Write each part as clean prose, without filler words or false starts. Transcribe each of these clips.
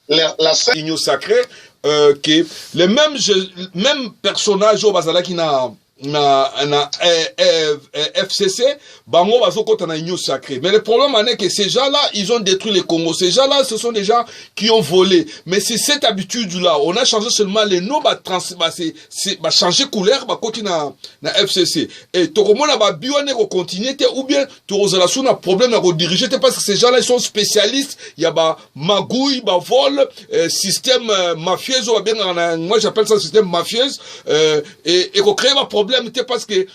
la Union sacrée, que les mêmes personnages au Bazala qui na FCC, bango bazokota na union sacrée. Mais le problème est que ces gens-là, ils ont détruit les Congo. Ces gens-là, ce sont des gens qui ont volé. Mais c'est cette habitude-là. On a changé seulement les noms, changer couleur, continue na FCC. Et Toromona ba biwane ko continuer ou bien Torozala sous na problème à rediriger parce que ces gens-là ils sont spécialistes. Il y a ba magouille, ba vol, système mafieux moi j'appelle ça système mafieux et ko créer un problème parce que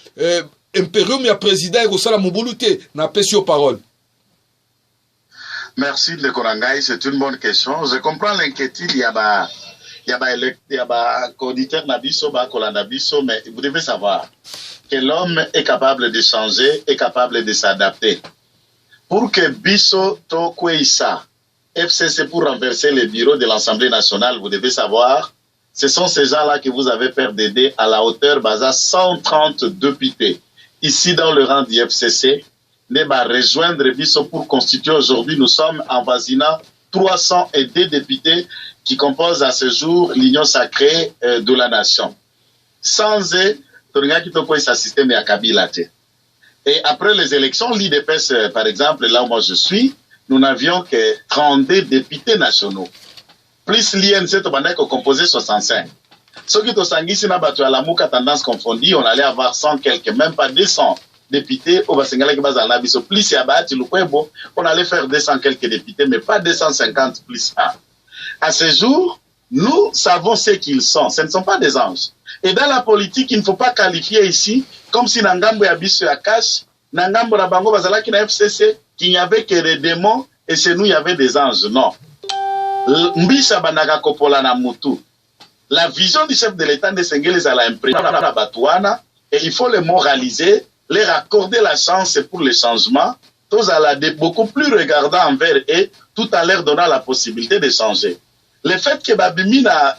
Imperium y a président et Rosala Mouboulute n'a pas sur parole. Merci de Korangai, c'est une bonne question. Je comprends l'inquiétude, il y a auditeur Nabiso, Nabiso, mais vous devez savoir que l'homme est capable de changer, est capable de s'adapter. Pour que Biso Tokweisa, FCC pour renverser le bureau de l'Assemblée nationale, vous devez savoir, ce sont ces gens-là que vous avez d'aider à la hauteur basée 130 députés. Ici, dans le rang du FCC, ne va rejoindre Bisso pour constituer aujourd'hui, nous sommes en voisinant 302 députés qui composent à ce jour l'Union sacrée de la nation. Sans eux, ce système est à Kabila. Et après les élections, l'IDPS, par exemple, là où moi je suis, nous n'avions que 32 députés nationaux. Plus l'INC, composé 65. Ceux qui sont à la mouka tendance confondue, on allait avoir 100 quelques, même pas 200 députés au Basingala qui base en Abisso. Plus on allait faire 200 quelques députés, mais pas 250 plus 1. À ce jour, nous savons ce qu'ils sont. Ce ne sont pas des anges. Et dans la politique, il ne faut pas qualifier ici comme si Nangambo et Abisso à cache, Nangambo Rabango Bazala qui n'a FCC, qu'il n'y avait que des démons et chez nous il y avait des anges. Non. Mbisha Banaka Kopola na Mutu. La vision du chef de l'État de Sengeles à la Batouana, et il faut les moraliser, leur accorder la chance pour les changements, tous à la beaucoup plus regardant envers eux, tout à leur donnant la possibilité de changer. Le fait que Babimi na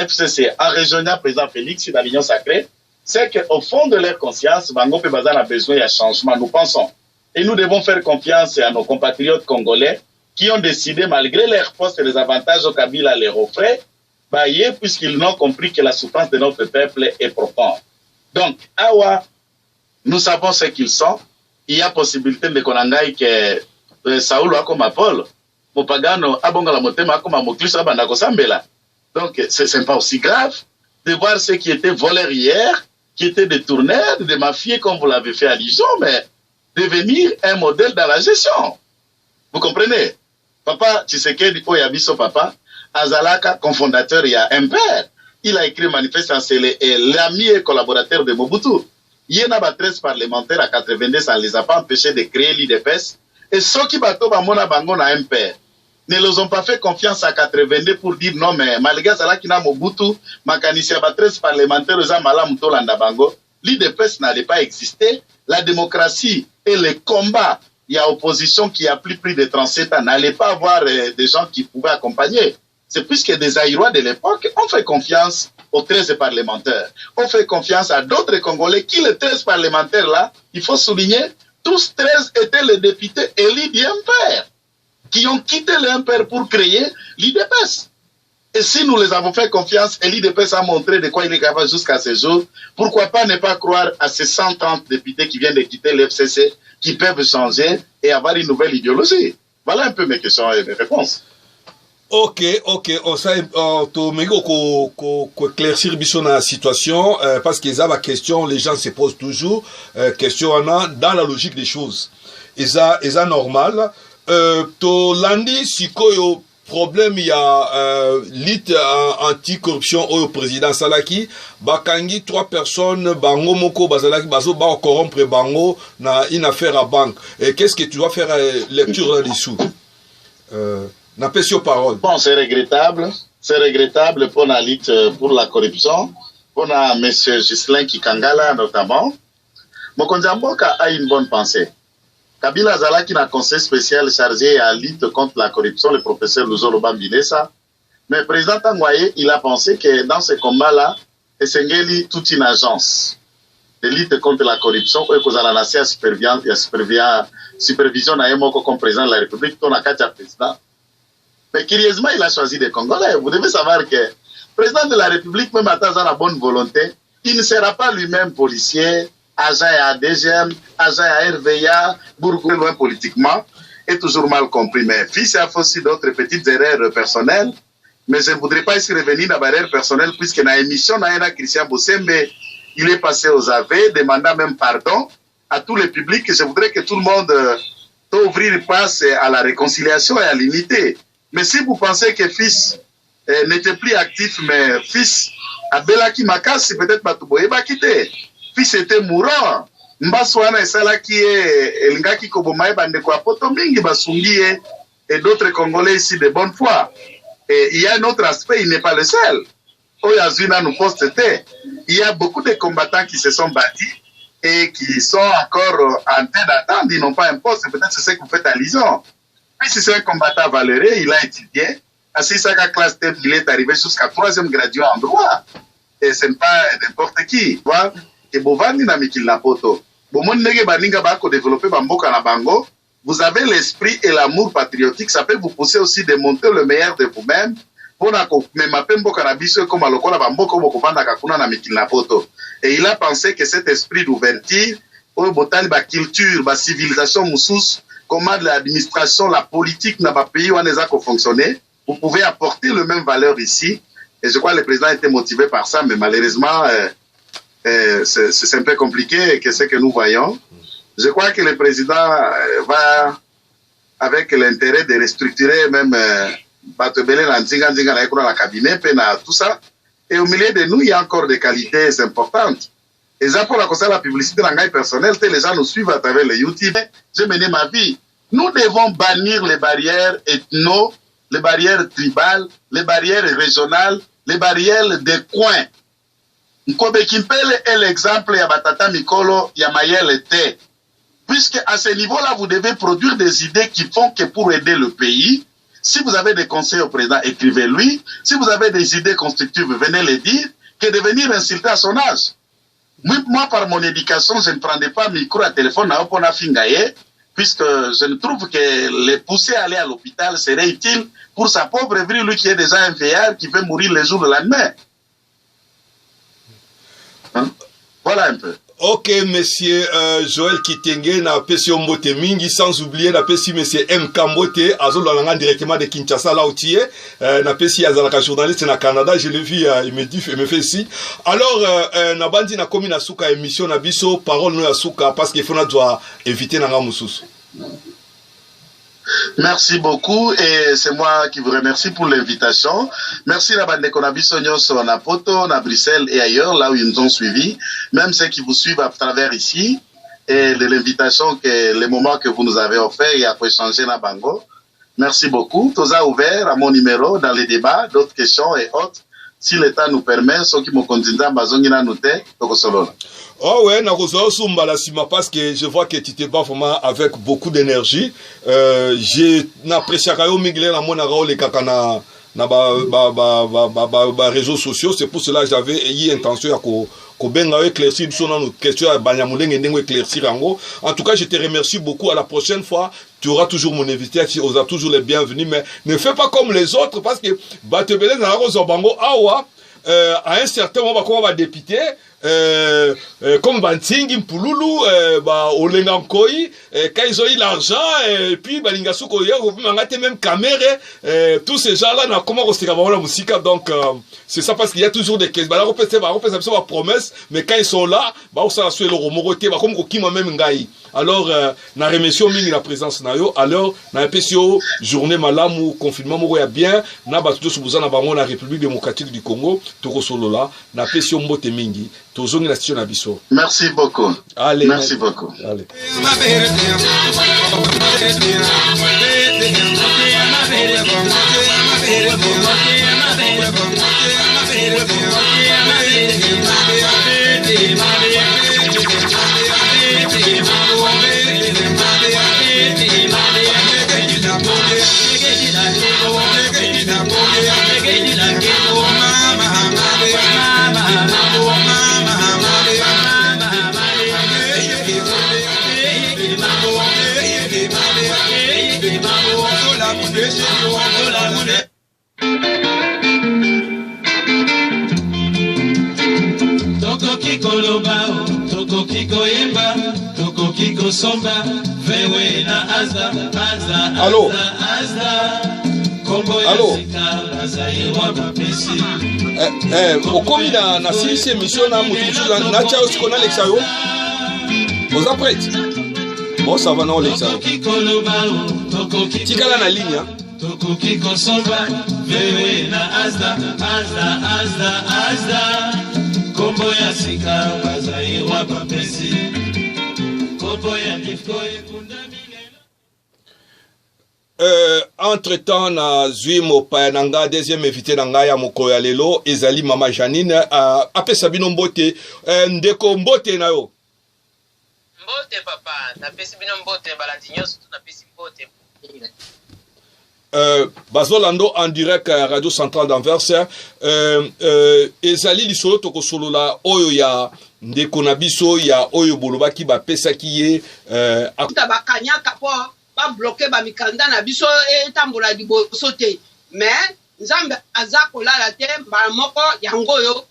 FCC a rejoint président Félix dans l'Union sacrée, c'est qu'au fond de leur conscience, Bango Pebazan a besoin de changement, nous pensons. Et nous devons faire confiance à nos compatriotes congolais qui ont décidé, malgré leurs postes et les avantages au Kabila leur offrait, puisqu'ils n'ont compris que la souffrance de notre peuple est profonde. Donc, Awa, nous savons ce qu'ils sont. Il y a possibilité de Konangai que Saoul a comme Paul, Mopagano, Abongala Motema, comme Moklis, Abandako Sambela. Donc, ce n'est pas aussi grave de voir ceux qui étaient voleurs hier, qui étaient des tourneurs, des mafieux, comme vous l'avez fait à Dijon, mais devenir un modèle dans la gestion. Vous comprenez? Papa Tshisekedi Oyabiso Papa, Azalaka, cofondateur, il y a un père. Il a écrit manifeste, c'est l'ami et collaborateur de Mobutu. Il y en a 13 parlementaires à 82, ça ne les a pas empêchés de créer l'IDPS. Et ceux qui battent Bamona Bango a un père. Ne les ont pas fait confiance à 82 pour dire non, mais malgré ça, qui n'a Mobutu, Makanisia 13 parlementaires, aux Amalam Tolanda Bango, l'IDPS n'allait pas exister. La démocratie et les combats, il y a opposition qui a plus de 37 ans, n'allait pas avoir des gens qui pouvaient accompagner. C'est puisque des Aïrois de l'époque ont fait confiance aux 13 parlementaires. On fait confiance à d'autres Congolais qui, les 13 parlementaires-là, il faut souligner, tous 13 étaient les députés élus du MPR, qui ont quitté le MPR pour créer l'IDPS. Et si nous les avons fait confiance, et l'IDPS a montré de quoi il est capable jusqu'à ce jour, pourquoi pas ne pas croire à ces 130 députés qui viennent de quitter l'FCC, qui peuvent changer et avoir une nouvelle idéologie. Voilà un peu mes questions et mes réponses. Ok, on sait, éclaircir la situation, parce que ça, la question, les gens se posent toujours, question dans la logique des choses. Et ça normal. Lundi, si problème, il y a lutte anti-corruption au président Salaki, Bakangi, 3 personnes, Bango Moko, Bazalaki, Bazo, Bao corrompre Bango, na une affaire à banque. Et qu'est-ce que tu dois faire lecture là-dessous? N'a pas sur parole. Bon, c'est regrettable pour la lutte pour la corruption, pour M. Ghislain Kikangala notamment. Mokonzi Mboka a une bonne pensée. Kabila Zalaki n'a un conseil spécial chargé à la lutte contre la corruption, le professeur Luzolo Bambinesa. Mais le président Tangwaye, il a pensé que dans ce combat-là, il y a toute une agence de lutte contre la corruption, et que la nation supervision comme président de la République, ton a président. Mais curieusement, il a choisi des Congolais. Vous devez savoir que le président de la République, même à la bonne volonté, il ne sera pas lui-même policier, agent à DGM, agent à RVA, beaucoup loin politiquement, est toujours mal compris. Mais fils a fait aussi d'autres petites erreurs personnelles. Mais je ne voudrais pas ici revenir dans la barrière personnelle, puisque dans l'émission, Christian Bossembe, il est passé aux aveux, demandant même pardon à tous les publics. Je voudrais que tout le monde ouvrir passe à la réconciliation et à l'unité. Mais si vous pensez que fils n'était plus actif, mais fils a Belaki Makas, peut-être pas tout boye quitté. Fils était mourant. Mbaswana et Sala qui est Elngaki Kobomae Bandeko Apotomingi Basungi et d'autres Congolais ici de bonne foi. Et il y a un autre aspect, il n'est pas le seul. Oyazuna nous poste-t-il. Il y a beaucoup de combattants qui se sont battus et qui sont encore en train d'attendre, ils n'ont pas un poste, peut-être c'est ce que vous faites allusion. Puis si c'est un combattant valeureux, il a étudié, à Sisaka classe T, il est arrivé jusqu'à 3e gradué en droit. Et ce n'est pas n'importe qui. Et Bovani n'a mis qu'il n'a pas tout. Vous avez l'esprit et l'amour patriotique, ça peut vous pousser aussi de monter le meilleur de vous-même. Et il a pensé que cet esprit d'ouverture, la culture, la civilisation, comment l'administration, la politique n'a pas pays où on les a fonctionné, vous pouvez apporter le même valeur ici. Et je crois que le président était motivé par ça, mais malheureusement, c'est un peu compliqué que ce que nous voyons. Je crois que le président va, avec l'intérêt de restructurer même la cabinet, tout ça. Et au milieu de nous, il y a encore des qualités importantes. Et ça, pour la publicité dans le personnel, les gens nous suivent à travers les YouTube. J'ai mené ma vie. Nous devons bannir les barrières ethno, les barrières tribales, les barrières régionales, les barrières des coins. Nkobe Kimpele est l'exemple de Batata Mikolo, Yamayel Té. Puisque à ce niveau-là, vous devez produire des idées qui font que pour aider le pays, si vous avez des conseils au président, écrivez-lui. Si vous avez des idées constructives, venez les dire, que de venir insulter à son âge. Moi, par mon éducation, je ne prendrais pas micro à téléphone à Opona Fingaye, puisque je ne trouve que les pousser à aller à l'hôpital serait utile pour sa pauvre vie, lui qui est déjà un vieillard qui veut mourir les jours de la lendemain. Hein? Voilà un peu. Ok, monsieur Joël Kitenge, na pesi Mbote Mingi, sans oublier na pesi monsieur M. Kambote, azolanga directement de Kinshasa, là où tu es, na pesi azalaka journaliste na Canada, je l'ai vu, il me fait si. Alors, na bandi na komi na suka émission na biso, parole no ya suka, parce qu'il faut na doit éviter na ngamususu. Merci beaucoup et c'est moi qui vous remercie pour l'invitation. Merci la bande de Konabiso Nyonso na Poto, na Bruxelles et ailleurs, là où ils nous ont suivis, même ceux qui vous suivent à travers ici, et de l'invitation, les moments que vous nous avez offert et après échanger na Bango. Merci beaucoup. Tous a ouvert à mon numéro dans les débats, d'autres questions et autres. Si l'État nous permet, ceux qui m'ont continué à Bazongina noté, Tokosolo. Oh ouais, parce que je vois que tu te bats vraiment avec beaucoup d'énergie. J'ai apprécié les kakana na réseaux sociaux. C'est pour cela que j'avais eu intention à éclaircir nos questions à éclaircir. En tout cas, je te remercie beaucoup. À la prochaine fois, tu auras toujours mon invité, tu auras toujours les bienvenus, mais ne fais pas comme les autres parce que Batebele na Bango Awa, à un certain moment, on va dépiter. Comme Bantingi Mpululu, Olengankoi, quand ils ont eu l'argent, et puis Balingasuko, même caméra, tous ces gens-là n'ont comment rester avant la musique. Donc, c'est ça parce qu'il y a toujours des questions. La promesse, mais quand ils sont là, on s'en assure le romoroté, comme Kokima même Ngai. Alors, na remercions la présence na yo. Alors, na epesio journée malamu confinement mo ya bien, na batuto subuza na bango na République démocratique du Congo, toko solo là, na epesio mbote mingi. Tozongi na station na biso. Merci beaucoup. Allez. Merci beaucoup. Allez. Mama, tokoki koloba tokoki koyemba tokoki kosomba vewe na azda azda Allô? azda kombo ya sika bazaiwa bapesi okomi na silisi émission na mutu mususu na tia aussi kona lekisa yo oza prête bon ça va na olekisa yo tikala na ligne tokoki kosomba vewe na azda azda azda azda kombo ya sika bazaiwa bapesi kombo ya difko ekunda entre-temps na zwi mopaya na nga deuxième invité na ngai ya mokolo ya lelo ezali mama Janine apesa bino mbote ndeko mbote na yo mbote papa napesi bino mbote balandi nyonso napesi mbote bazolando en direct Radio Centrale d'Anvers ezali lisolo tokosolola oyo ya ndeko na biso ya oyo bolobaki bapesaki ye bakanyaka po ba bloquer ba mikanda na biso etambola liboso te mais nzambe aza kolala te mbala moko yango yo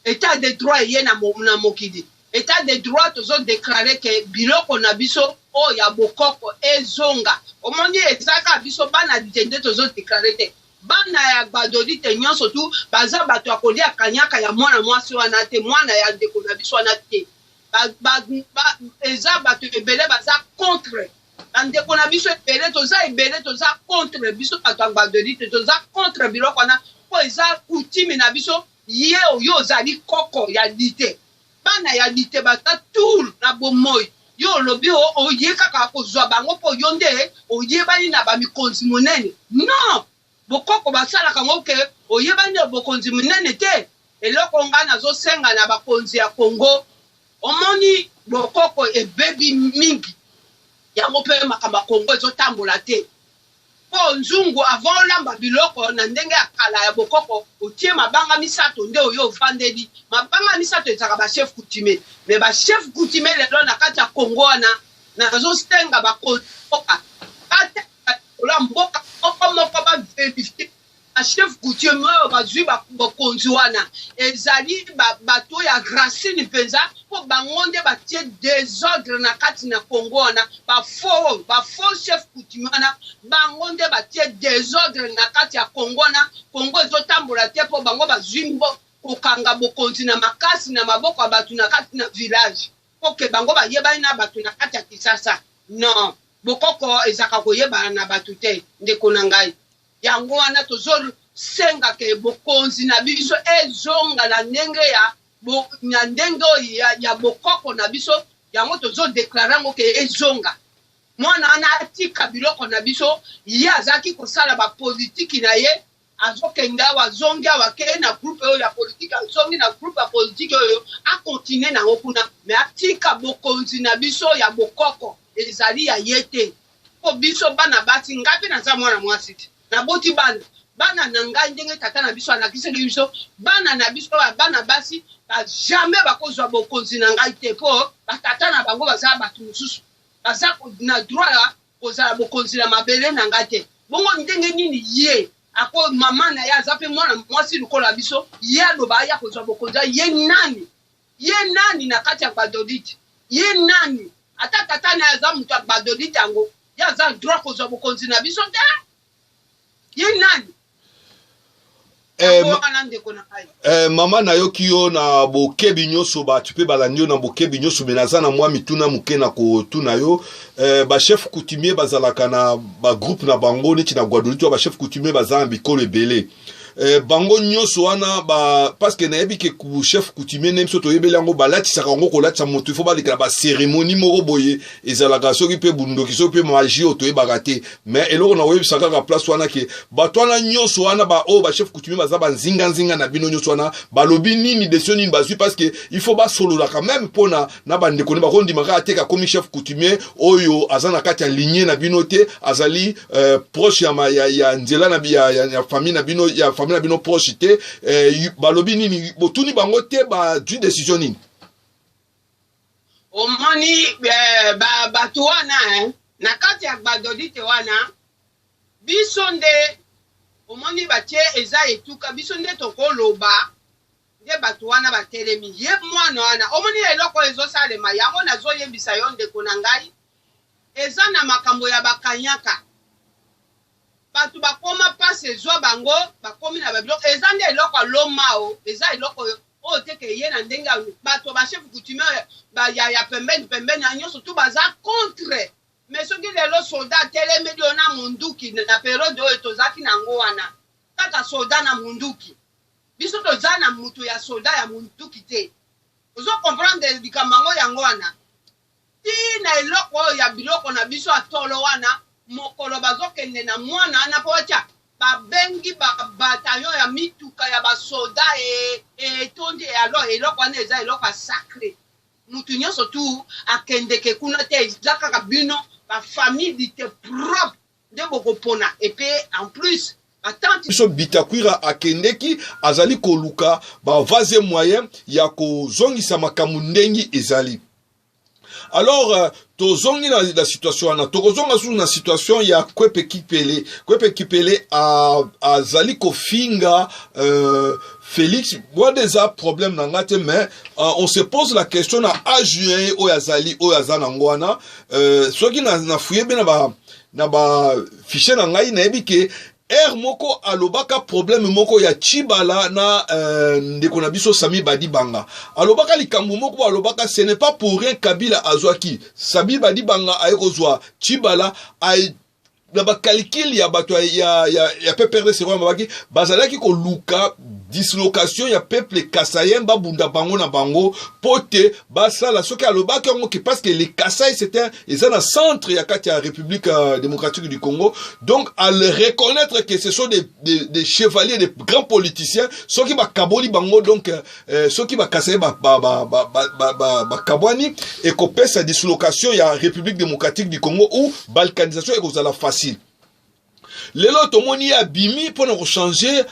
état de droit ye na mokidi état de droit tozo déclarer que biloko na biso o ya bokoko ezonga omoni ezaka biso bana ditende tozo déclarer te bana ya badodi te nyonso tu baza bato akolia kanyaka ya mwana mwasi wana te mwana ya ndeko na biso wana te eza bato ebele baza contre ndeko na biso ebele toza contre biso bato ya badodi te toza contre biloko wana po eza kutime na biso ye oyo ozali koko ya lite bana ya lite bata tour na bomoi yo olobi oye kaka kozwa bango po yo nde oyebani na bamikonzi monene non bokoko basalaka ngo ke oyebani na bokonzi monene te eloko nga nazosenga na bakonzi ya Congo omoni bokoko ebebi mingi yango mpe makambo ya Congo ezotambola te po nzungu avant olamba biloko na ndenge ya kala ya bokoko otie mabanga misato nde oyo ofandeli mabanga misato ezaka bachef coutumier mais bachef coutumier lelo na kati ya Congo wana nazosenga bakoka kati ola mboka moko baverifie bachef coutumier oyo bazwi bakonzi wana ezali bato ya racine mpenza po bango nde batie désordre na kati na Congo wana bafaux chef coutumier wana bango nde batie désordre na kati ya Congo wana Congo ezotambola te po bango bazwi kokanga bokonzi na makasi na maboko ya bato na kati na village po ke bango bayebani na bato na kati ya Kisasa non bokoko ezaka koyebana na bato te ndeko na ngai yango wana tozosenga ke bokonzi na biso ezonga na ndenge ya bokoko na biso yango tozodeklare yango ke ezonga mwana wana atika biloko na biso ye azalaki kosala bapolitiki na ye azokende awa azongi awa akei na groupe oyo ya politiki azongi na groupe ya politiki oyo akontinue nango kuna me atika bokonzi na biso ya bokoko ezali ya ye te po biso bana basi ngapi naza mwana mwasi te naboti bana na ngai ndenge tata na biso anakiseli biso bana na biso ya bana basi jamais bakozwa bokonzi na ngai te po batata na bango bazala bato mosusu baza na droit ya kozala bokonzi na mabele na ngai te bongo ndenge nini ye ako mama na ye aza mpe mwana mwasi lokola biso ye aloba aya kozwa bokonzi ye nani na kati ya badodite ye nani ata tata na ye aza moto ya badodite yango ye aza droit kozwa bokonzi na biso te ye nani mama nayoki yo na bokebi nyonso bato mpe balandi yo na bokebi nyonso me naza na mwa mituna moke na kotuna yo bachef coutumier bazalaka na bagroupe na bango neti na Guadeloupe to bachef coutumier baza na bikolo ebele bango nyonso wana parce que nayebi ke chef coutumier ne biso toyebeli yango balatisaka yango kolatisa moto ifo balekela bacérémonie moko boye ezalaka soki mpe bundoki soki mpe magie oyo toyebaka te mais eloko na oyebisa kaka place wana ke bato wana nyonso wana oyo bachef coutumier baza banzinganzinga na bino nyonso wana balobi nini desio nini bazwi parce que il faut basololaka même mpona na bandeko ne bakondimaka ateka komi chef coutumier oyo aza na kati ya lignée na bino te azali proche ya nzela na ya famille na bino ya na bino proche te balobi nini botuni bango te bazwi décision nini omoni bato wana na kati ya badodite wana biso nde omoni batie eza etuka biso nde tokoloba ye bato wana batelemi ye mwana wana omoni eloko ezosalema yango nazoyebisa yo ndeko na ngai eza na makambo ya bakanyaka bato bakoma pasi ezwa bango bakomi na babiloko eza nde eloko alomao eza eloko oyo teke ye na ndenge bato bachef coutumier ya pembeni ya nyonso tu baza contre mais soki lelo soldat atelemeli yo na munduki na periode oyo tozalaki nango wana kaka soldat na munduki biso toza na mutu ya soldat ya munduki te ozo comprendre likambo yango wana ti na eloko oyo ya biloko na biso atolo wana mokolo bazokende na mwana ana po atia babengi bataillon ya mituka ya basoda etondi alors eloko wana eza eloko sacré mutu nyonso tu akendeke kuna te eza kaka bino bafamille te propre nde bokopona epe en plus biso Bitakwira akendeki azali koluka bavaze moyen ya kozongisa makambo ndengi ezali. Alors tozongi na situation wana tokozonga su na situation ya Kwepe Kipele azali kofinga Félix bon déjà problème na ngate mais on se pose la question na juin o yazana ngwana soki na fuye bena ba fichier na ngai na ebike moko alobaka problème moko ya Chibala na ndeko na biso Sami Badibanga alobaka likambo moko alobaka ce n'est pas pour rien Kabila azwaki Sami Badibanga ayekozwa Chibala ay na ba calcul ya bato ya PPRD c'est vraiment baki bazalaki ko luka dislocation ya peuple Kasayen ba bunda bango na bango pote basala soki alobaka ngo ki parce que les Kasai c'était ils sont dans centre ya kati ya République démocratique du Congo donc à le reconnaître que ce sont des chevaliers des grands politiciens soki ba kaboli bango donc soki ba Kasai ba kabwani et ko pesa dislocation ya République démocratique du Congo ou balkanisation et kozala facile. Lelo tomoni ya bimi pour nous changer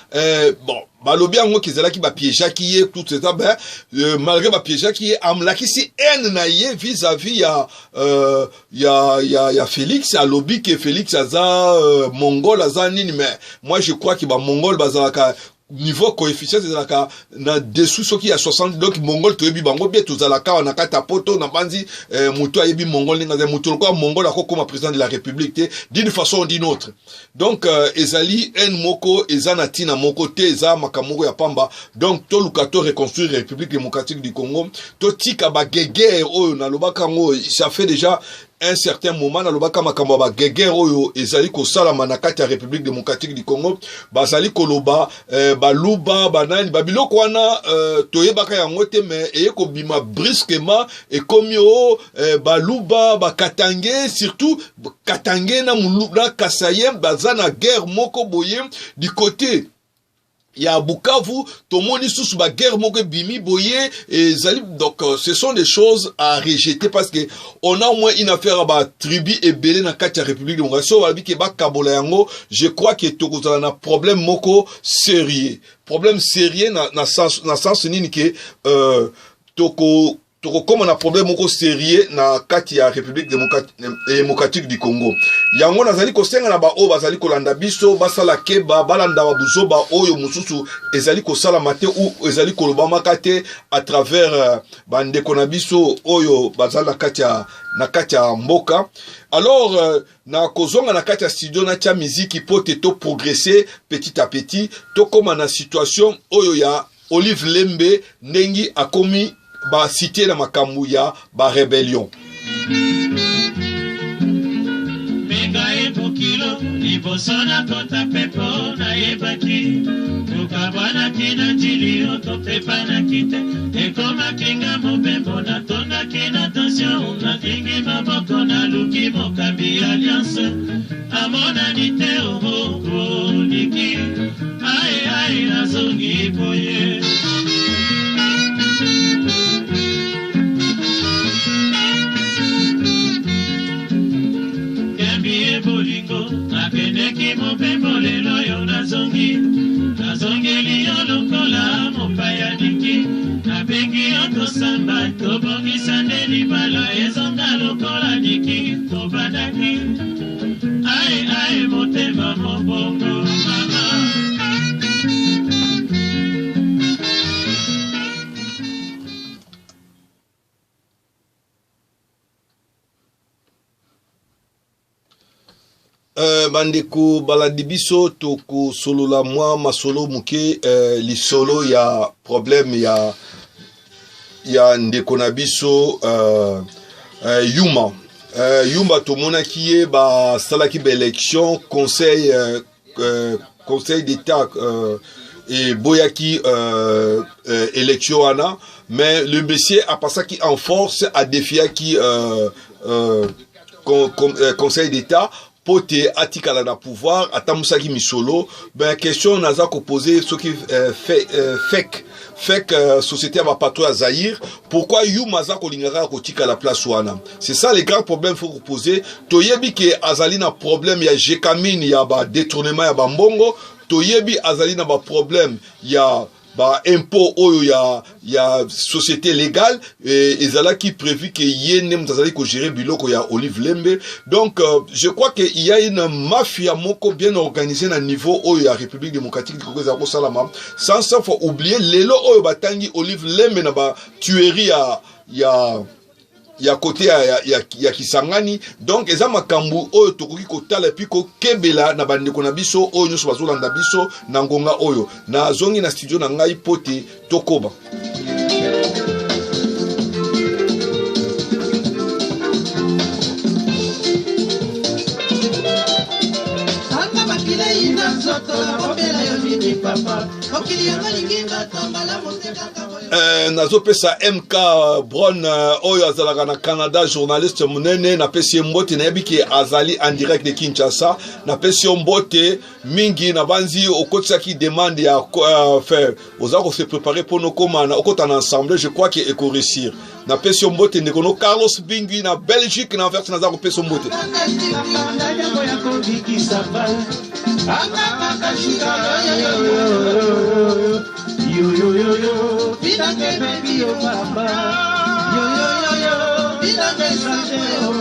bon balobi yango kizalaki ba piéger qui est tout ça ben malgré ba piéger qui est amlaki si en na ye vis-à-vis ya Félix alobi que Félix aza mongol aza nini mais moi je crois que ba mongol bazalaka niveau coefficient ezalaka na dessous soki ya 60 donc mongol toyebi bango bien tozalaka na kata poto na banzi mutu ayebi mongol ninga mutu ko mongol akokoma président de la république d'une façon ou d'une autre donc ezali en moko ezana tina moko te eza makamoko ya pamba donc to lukato reconstruire république démocratique du Congo to tika ba guerre oyo na lobaka ngo ça fait déjà un certain moment na lobaka makambo ba guerre oyo ezali ko salama na kati ya République démocratique du Congo bazali koloba baluba banani babiloko wana toyebaka yango te mais eko bima brusquement et comme yo baluba bakatange surtout katange na mulubla Kasayem bazana guerre moko boye du côté ya Bukavu tomoni sous ba guerre moko bimi boye et zali donc ce sont des choses à rejeter parce que on a au moins une affaire à ba tribu et belé na kati ya République démocratique wala bi ke ba kabola yango je crois que tokozala na problème moko sérieux na sens nini ke toko comme on a problème moko sérieux na kati ya République démocratique du Congo yango nazali ko senga na ba o bazali ko landa biso basala keba balanda ba buzoba oyo mususu ezali ko sala mate ou ezali ko loba makate à travers bande kona biso oyo bazala na kati ya mboka alors na kozonga na kati ya studio na tia musique pote to progresser petit à petit to comme na situation oyo ya Olive Lembe ndengi akomi ba cité na makambu ya ba rébellion Mega ebukilo libosana kota pepo na ebaki tukabana kina jilio topepana kite ekoma kinga mobembo na tonda kina tension na kingi maboko na luki mokabi alliance amona nite oboko niki ai nazongi boye Akeneki mopembo lelo yo nazongi liyo lokola mopaya diki Nabengi yo tosamba tobongisa nde libala ezonga lokola diki tobandaki Ai motema mobongo mama bandeko balandi biso toko solo la moi masolo muke li solo ya problème ya ndeko na biso Yuma Yuma to mona qui est ba salaki ba élection conseil d'état et boyaki élection ana mais le monsieur a passé qui en force a défié qui conseil d'état pote atikala na pouvoir atamusaki misolo ben question naza ko poser ce qui fait que société va patrouille à Zaïre pourquoi Yuma za ko lingara ko tika la place wana c'est ça les grands problèmes faut poser toyebi ke azali na problème ya jekamine ya ba détournement ya ba mbongo toyebi azali na ba problème ya ba impôt oyo ya société légale et ezala qui prévu que yene mtazali ko gérer biloko ya Olive Lembe donc je crois que il y a une mafia moko bien organisée na niveau oyo ya République démocratique du Congo za ko salama sans faut oublier lelo oyo batangi Olive Lembe na ba tuerie ya côté ya Kisangani donc eza makambu oyo tokoki kotala puis ko kebela na bandeko na biso oyo nyoso bazolanda biso na ngonga oyo na zongi na studio na ngai pote tokoba nazo pesa MK Bron oyo azalaka na Canada journaliste munene na pesi mbote na yebiki azali en direct de Kinshasa na pesi mbote mingi na banzi okotisaki demande ya faire ozako se préparer pour nos commandes okota na ensemble je crois que eko réussir na pesi mbote nekono Carlos Bingui na Belgique na verse nazako pesi mbote yo yo yo yo, vida que baby yo papa, yo yo yo yo, vida que sante yo